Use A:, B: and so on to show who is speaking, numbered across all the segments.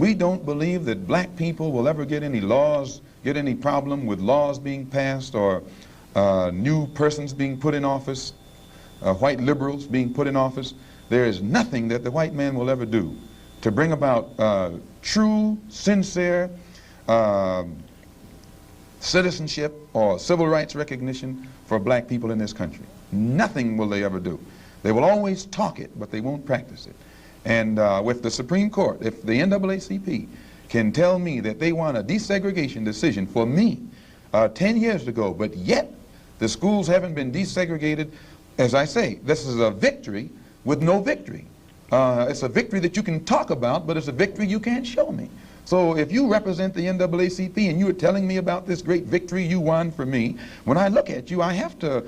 A: We don't believe that black people will ever get any laws, get any problem with laws being passed or new persons being put in office, white liberals being put in office. There is nothing that the white man will ever do to bring about true, sincere citizenship or civil rights recognition for black people in this country. Nothing will they ever do. They will always talk it, but they won't practice it. And with the Supreme Court, if the NAACP can tell me that they want a desegregation decision for me 10 years ago, but yet the schools haven't been desegregated, as I say, this is a victory with no victory. It's a victory that you can talk about, but it's a victory you can't show me. So if you represent the NAACP and you are telling me about this great victory you won for me, when I look at you, I have to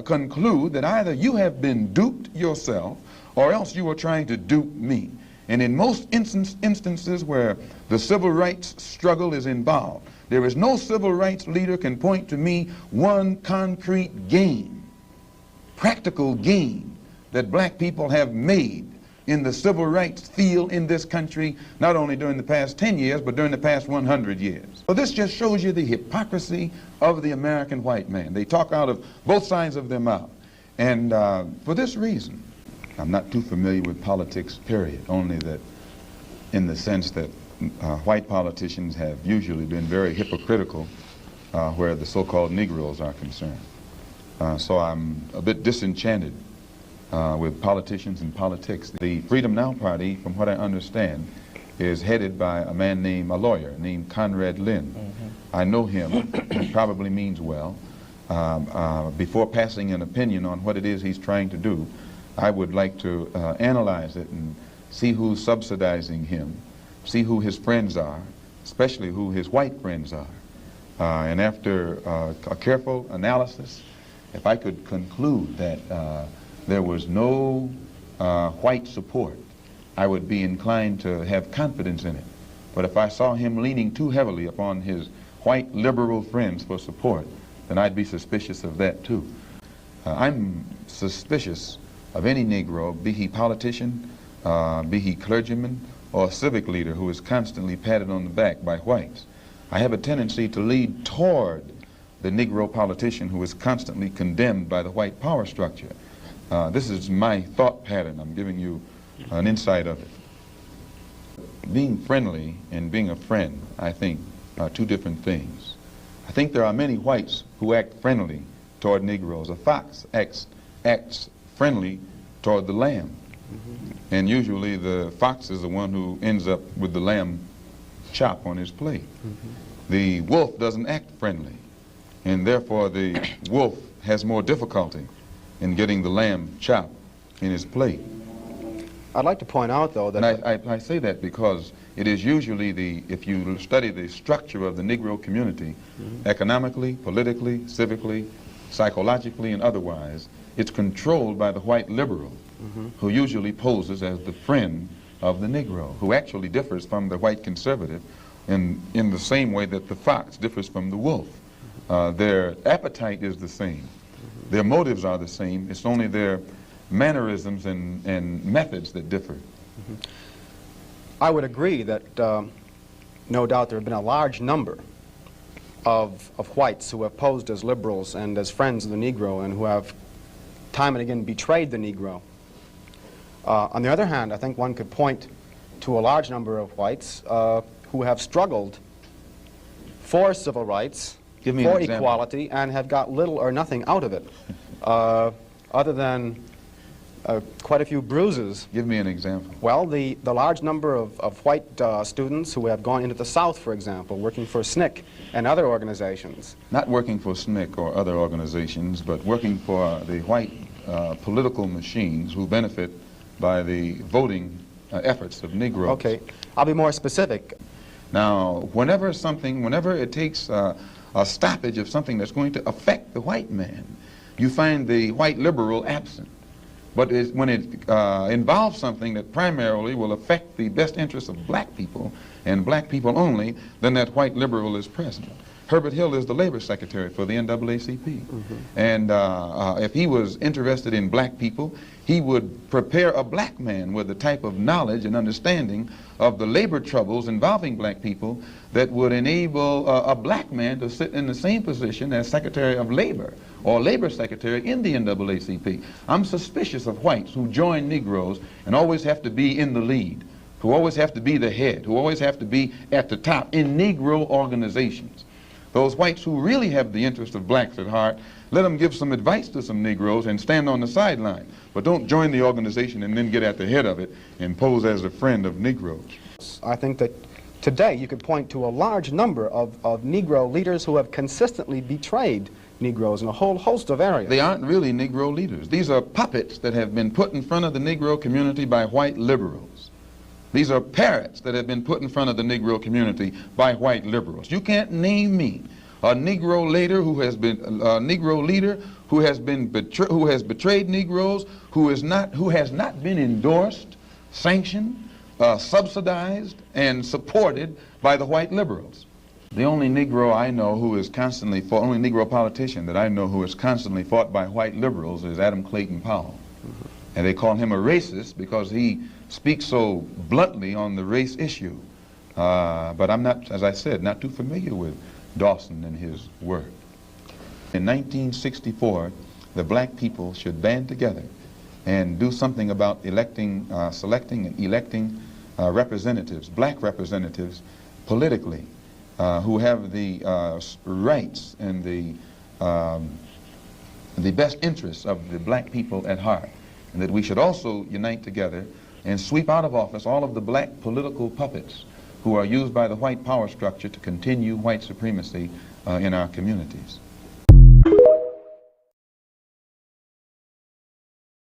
A: conclude that either you have been duped yourself or else you are trying to dupe me. And in most instances where the civil rights struggle is involved, there is no civil rights leader can point to me one concrete gain, practical gain, that black people have made in the civil rights field in this country, not only during the past 10 years, but during the past 100 years. So this just shows you the hypocrisy of the American white man. They talk out of both sides of their mouth. And for this reason, I'm not too familiar with politics, period, only that in the sense that white politicians have usually been very hypocritical where the so-called Negroes are concerned. So I'm a bit disenchanted with politicians and politics. The Freedom Now Party, from what I understand, is headed by a man named, a lawyer named Conrad Lynn. I know him, he probably means well. Before passing an opinion on what it is he's trying to do, I would like to analyze it and see who's subsidizing him, see who his friends are, especially who his white friends are. And after a careful analysis, if I could conclude that there was no white support, I would be inclined to have confidence in it. But if I saw him leaning too heavily upon his white liberal friends for support, then I'd be suspicious of that too. I'm suspicious of any Negro, be he politician, be he clergyman, or civic leader who is constantly patted on the back by whites. I have a tendency to lead toward the Negro politician who is constantly condemned by the white power structure. This is my thought pattern. I'm giving you an insight of it. Being friendly and being a friend, I think, are two different things. I think there are many whites who act friendly toward Negroes. A fox acts friendly toward the lamb. And usually the fox is the one who ends up with the lamb chop on his plate. The wolf doesn't act friendly, and therefore the wolf has more difficulty in getting the lamb chop in his plate.
B: I'd like to point out, though, that...
A: And I say that because it is usually if you study the structure of the Negro community, economically, politically, civically, psychologically, and otherwise, it's controlled by the white liberal, who usually poses as the friend of the Negro, who actually differs from the white conservative in the same way that the fox differs from the wolf. Their appetite is the same. Their motives are the same. It's only their mannerisms and methods that differ.
B: I would agree that no doubt there have been a large number of whites who have posed as liberals and as friends of the Negro and who have time and again betrayed the Negro. On the other hand, I think one could point to a large number of whites who have struggled for civil rights, for equality, and have got little or nothing out of it, other than quite a few bruises.
A: Give me an example.
B: Well, the large number of white students who have gone into the South, for example, working for SNCC and other organizations.
A: Not working for SNCC or other organizations, but working for the white political machines who benefit by the voting efforts of Negroes.
B: Okay, I'll be more specific.
A: Now, whenever it takes a stoppage of something that's going to affect the white man, you find the white liberal absent. But when it involves something that primarily will affect the best interests of black people, and black people only, then that white liberal is present. Herbert Hill is the labor secretary for the NAACP. And if he was interested in black people, he would prepare a black man with the type of knowledge and understanding of the labor troubles involving black people that would enable a black man to sit in the same position as Secretary of Labor or Labor Secretary in the NAACP. I'm suspicious of whites who join Negroes and always have to be in the lead, who always have to be the head, who always have to be at the top in Negro organizations. Those whites who really have the interest of blacks at heart, let them give some advice to some Negroes and stand on the sideline. But don't join the organization and then get at the head of it and pose as a friend of Negroes.
B: I think that today you could point to a large number of Negro leaders who have consistently betrayed Negroes in a whole host of areas.
A: They aren't really Negro leaders. These are puppets that have been put in front of the Negro community by white liberals. These are parrots that have been put in front of the Negro community by white liberals. You can't name me a Negro leader who has been betrayed Negroes, who has not been endorsed, sanctioned, subsidized, and supported by the white liberals. The only Negro I know who is constantly fought, only Negro politician that I know who is constantly fought by white liberals is Adam Clayton Powell. And they call him a racist because he speaks so bluntly on the race issue. But I'm not, as I said, not too familiar with Dawson and his work. In 1964, the black people should band together and do something about selecting and electing representatives, black representatives, politically, who have the rights and the best interests of the black people at heart. And that we should also unite together and sweep out of office all of the black political puppets who are used by the white power structure to continue white supremacy in our communities.